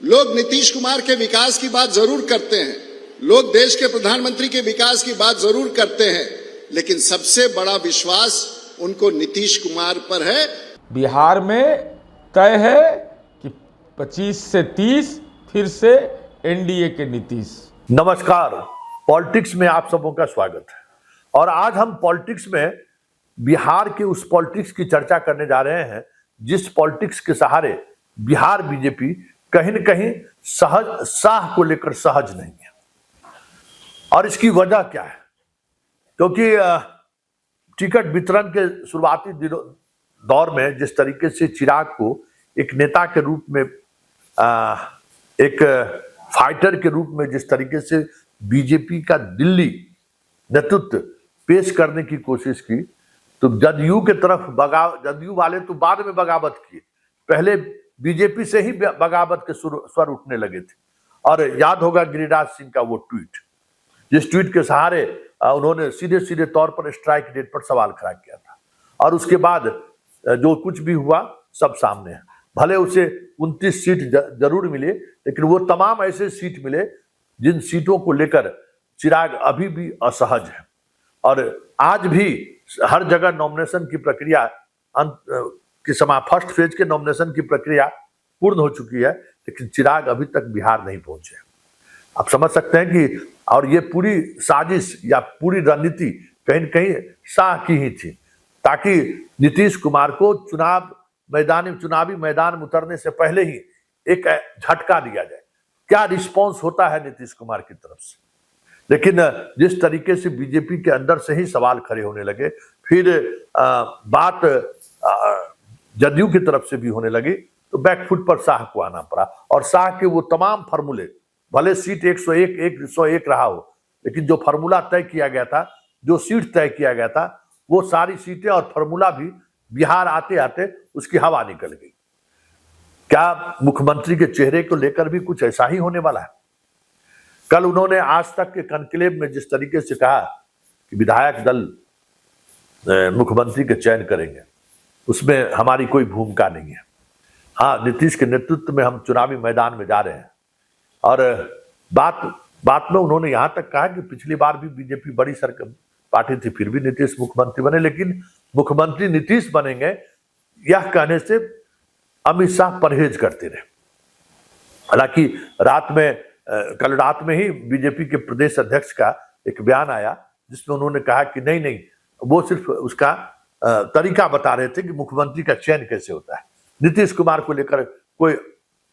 लोग नीतीश कुमार के विकास की बात जरूर करते हैं, लोग देश के प्रधानमंत्री के विकास की बात जरूर करते हैं, लेकिन सबसे बड़ा विश्वास उनको नीतीश कुमार पर है। बिहार में तय है कि 25 से 30 फिर से एनडीए के नीतीश। नमस्कार, पॉलिटिक्स में आप सबों का स्वागत है। और आज हम पॉलिटिक्स में बिहार के उस पॉलिटिक्स की चर्चा करने जा रहे हैं जिस पॉलिटिक्स के सहारे बिहार बीजेपी कहीं न कहीं साह को लेकर सहज नहीं है। और इसकी वजह क्या है? क्योंकि टिकट वितरण के शुरुआती दौर में जिस तरीके से चिराग को एक नेता के रूप में, एक फाइटर के रूप में जिस तरीके से बीजेपी का दिल्ली नेतृत्व पेश करने की कोशिश की, तो जदयू के तरफ जदयू वाले तो बाद में बगावत किए, पहले बीजेपी से ही बगावत के स्वर उठने लगे थे। और याद होगा गिरिराज सिंह का वो ट्वीट, जिस ट्वीट के सहारे उन्होंने सीधे सीधे तौर पर स्ट्राइक रेट पर सवाल खड़ा किया था। और उसके बाद जो कुछ भी हुआ सब सामने है। भले उसे 29 सीट जरूर मिले, लेकिन वो तमाम ऐसे सीट मिले जिन सीटों को लेकर चिराग अभी भी असहज है। और आज भी हर जगह नॉमिनेशन की प्रक्रिया फर्स्ट फेज के नॉमिनेशन की प्रक्रिया पूर्ण हो चुकी है, लेकिन चिराग अभी तक बिहार नहीं पहुंचे। आप समझ सकते हैं कि और ये पूरी साजिश या पूरी रणनीति कहीं न कहीं शाह की ही थी, ताकि नीतीश कुमार को चुनावी मैदान में उतरने से पहले ही एक झटका दिया जाए। क्या रिस्पॉन्स होता है नीतीश कुमार की तरफ से? लेकिन जिस तरीके से बीजेपी के अंदर से ही सवाल खड़े होने लगे, फिर बात जदयू की तरफ से भी होने लगी, तो बैकफुट पर शाह को आना पड़ा। और शाह के वो तमाम फार्मूले, भले सीट 101 रहा हो, लेकिन जो फार्मूला तय किया गया था, जो सीट तय किया गया था, वो सारी सीटें और फार्मूला भी बिहार आते आते उसकी हवा निकल गई। क्या मुख्यमंत्री के चेहरे को लेकर भी कुछ ऐसा ही होने वाला है? कल उन्होंने आज तक के कॉन्क्लेव में जिस तरीके से कहा कि विधायक दल मुख्यमंत्री के चयन करेंगे, उसमें हमारी कोई भूमिका नहीं है। हाँ, नीतीश के नेतृत्व में हम चुनावी मैदान में जा रहे हैं। और बात में उन्होंने यहां तक कहा कि पिछली बार भी बीजेपी बड़ी सरकार पार्टी थी, फिर भी नीतीश मुख्यमंत्री बने, लेकिन मुख्यमंत्री नीतीश बनेंगे यह कहने से अमित शाह परहेज करते रहे। हालांकि कल रात में ही बीजेपी के प्रदेश अध्यक्ष का एक बयान आया जिसमें उन्होंने कहा कि नहीं, वो सिर्फ उसका तरीका बता रहे थे कि मुख्यमंत्री का चयन कैसे होता है। नीतीश कुमार को लेकर कोई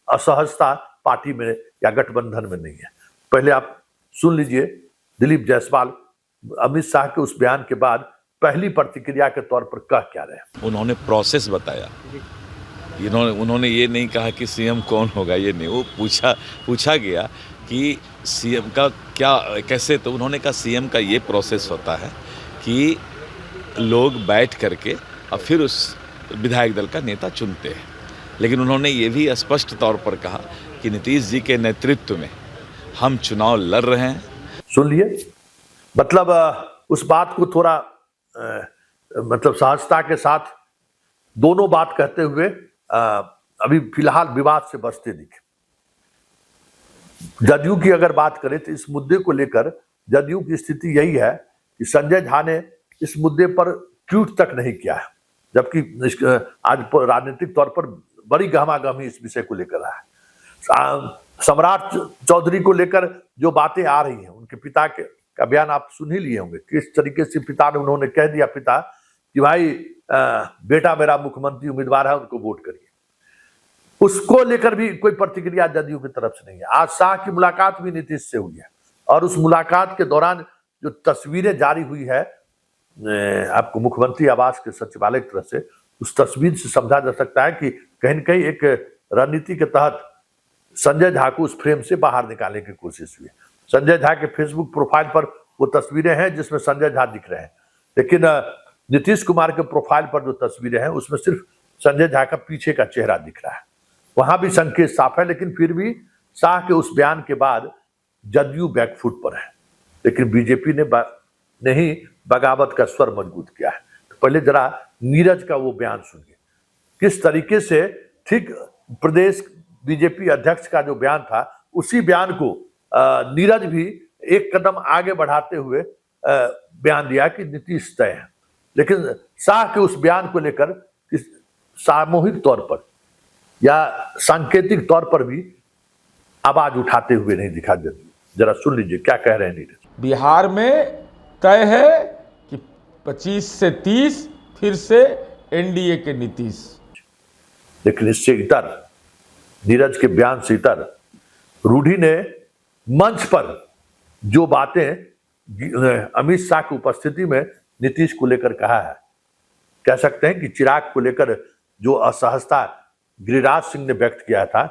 असहजता पार्टी में या गठबंधन में नहीं है। पहले आप सुन लीजिए दिलीप जायसवाल अमित शाह के उस बयान के बाद पहली प्रतिक्रिया के तौर पर कह क्या रहे। उन्होंने प्रोसेस बताया, उन्होंने ये नहीं कहा कि सीएम कौन होगा, ये नहीं, वो पूछा गया कि सीएम का क्या कैसे, तो उन्होंने कहा सीएम का ये प्रोसेस होता है कि लोग बैठ करके और फिर उस विधायक दल का नेता चुनते हैं। लेकिन उन्होंने ये भी स्पष्ट तौर पर कहा कि नीतीश जी के नेतृत्व में हम चुनाव लड़ रहे हैं। सुन लिए, मतलब उस बात को थोड़ा मतलब सहजता के साथ दोनों बात कहते हुए अभी फिलहाल विवाद से बचते दिखे। जदयू की अगर बात करें तो इस मुद्दे को लेकर जदयू की स्थिति यही है कि संजय झा ने इस मुद्दे पर ट्वीट तक नहीं किया है, जबकि आज राजनीतिक तौर पर बड़ी गहमागहमी इस विषय को लेकर है। सम्राट चौधरी को लेकर जो बातें आ रही हैं, उनके पिता का बयान आप सुन ही लिए होंगे, किस तरीके से पिता ने उन्होंने कह दिया पिता कि भाई बेटा मेरा मुख्यमंत्री उम्मीदवार है, उनको वोट करिए। उसको लेकर भी कोई प्रतिक्रिया जदयू की तरफ से नहीं है। आज शाह की मुलाकात भी नीतीश से हुई है और उस मुलाकात के दौरान जो तस्वीरें जारी हुई है आपको मुख्यमंत्री आवास के सचिवालय की तरफ से, उस तस्वीर से समझा जा सकता है कि कहीं न कहीं एक रणनीति के तहत संजय झा को उस फ्रेम से बाहर निकालने की कोशिश हुई। संजय झा के फेसबुक प्रोफाइल पर वो तस्वीरें हैं जिसमें संजय झा दिख रहे हैं, लेकिन नीतीश कुमार के प्रोफाइल पर जो तस्वीरें हैं उसमें सिर्फ संजय झा का पीछे का चेहरा दिख रहा है। वहां भी संकेत साफ है, लेकिन फिर भी शाह के उस बयान के बाद जदयू बैकफुट पर है, लेकिन बीजेपी ने ही बगावत का स्वर मजबूत किया है। तो पहले जरा नीरज का वो बयान सुनिए, किस तरीके से ठीक प्रदेश बीजेपी अध्यक्ष का जो बयान था, उसी बयान को नीरज भी एक कदम आगे बढ़ाते हुए बयान दिया कि नीतीश तय है। लेकिन शाह के उस बयान को लेकर सामूहिक तौर पर या सांकेतिक तौर पर भी आवाज उठाते हुए नहीं दिखा देते। जरा सुन लीजिए क्या कह रहे हैं नीरज। बिहार में तय है कि 25 से 30 फिर से एनडीए के नीतीश। लेकिन इससे इतर, नीरज के बयान से इतर, रूढ़ी ने मंच पर जो बातें अमित शाह की उपस्थिति में नीतीश को लेकर कहा है, कह सकते हैं कि चिराग को लेकर जो असहजता गिरिराज सिंह ने व्यक्त किया था,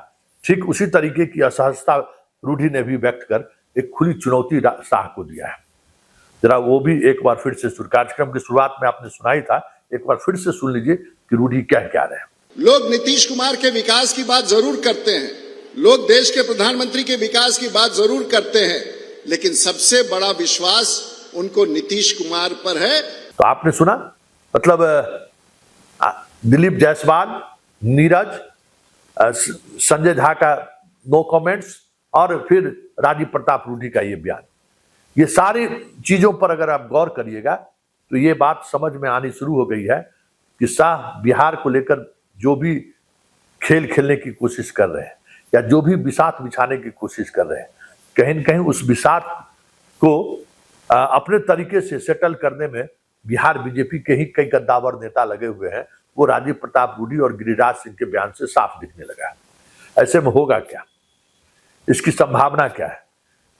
ठीक उसी तरीके की असहजता रूढ़ी ने भी व्यक्त कर एक खुली चुनौती शाह को दिया है। जरा वो भी एक बार फिर से कार्यक्रम की शुरुआत में आपने सुना ही था, एक बार फिर से सुन लीजिए कि रूढ़ी क्या कह रहे हैं। लोग नीतीश कुमार के विकास की बात जरूर करते हैं, लोग देश के प्रधानमंत्री के विकास की बात जरूर करते हैं, लेकिन सबसे बड़ा विश्वास उनको नीतीश कुमार पर है। तो आपने सुना, मतलब दिलीप जायसवाल, नीरज, संजय झा का नो कमेंट्स और फिर राजीव प्रताप रूढ़ी का ये बयान, ये सारी चीजों पर अगर आप गौर करिएगा तो ये बात समझ में आनी शुरू हो गई है कि शाह बिहार को लेकर जो भी खेल खेलने की कोशिश कर रहे हैं या जो भी बिसात बिछाने की कोशिश कर रहे हैं, कहीं न कहीं उस बिसात को अपने तरीके से सेटल करने में बिहार बीजेपी के ही कई कद्दावर नेता लगे हुए हैं। वो राजीव प्रताप रूढ़ी और गिरिराज सिंह के बयान से साफ दिखने लगा है। ऐसे में होगा क्या, इसकी संभावना क्या है?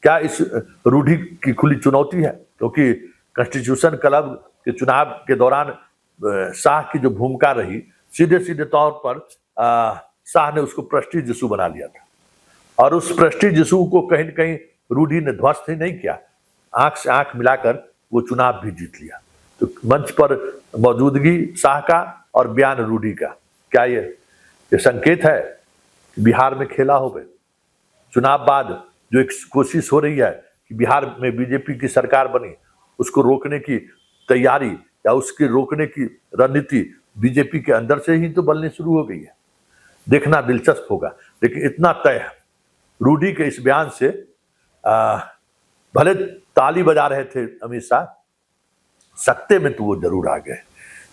क्या इस रूढ़ी की खुली चुनौती है? क्योंकि कॉन्स्टिट्यूशन क्लब के चुनाव के दौरान शाह की जो भूमिका रही, सीधे सीधे तौर पर शाह ने उसको प्रेस्टीज इशू बना लिया था और उस प्रेस्टीज इशू को कहीं न कहीं रूढ़ी ने ध्वस्त ही नहीं किया, आंख से आंख मिलाकर वो चुनाव भी जीत लिया। तो मंच पर मौजूदगी शाह का और बयान रूढ़ी का, क्या ये संकेत है कि बिहार में खेला हो गए? चुनाव बाद जो एक कोशिश हो रही है कि बिहार में बीजेपी की सरकार बनी, उसको रोकने की तैयारी या उसके रोकने की रणनीति बीजेपी के अंदर से ही तो बननी शुरू हो गई है। देखना दिलचस्प होगा। लेकिन इतना तय है रूढ़ी के इस बयान से, भले ताली बजा रहे थे अमित शाह, सत्ते में तो वो जरूर आ गए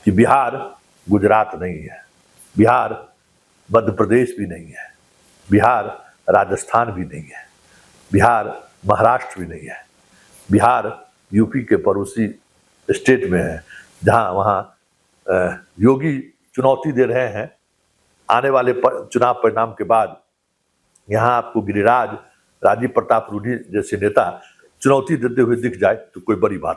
कि बिहार गुजरात नहीं है, बिहार मध्य प्रदेश भी नहीं है, बिहार राजस्थान भी नहीं है, बिहार महाराष्ट्र भी नहीं है, बिहार यूपी के पड़ोसी स्टेट में है, जहां वहां योगी चुनौती दे रहे हैं। आने वाले चुनाव परिणाम के बाद यहां आपको गिरिराज, राजीव प्रताप रूढ़ी जैसे नेता चुनौती देते हुए दिख जाए तो कोई बड़ी बात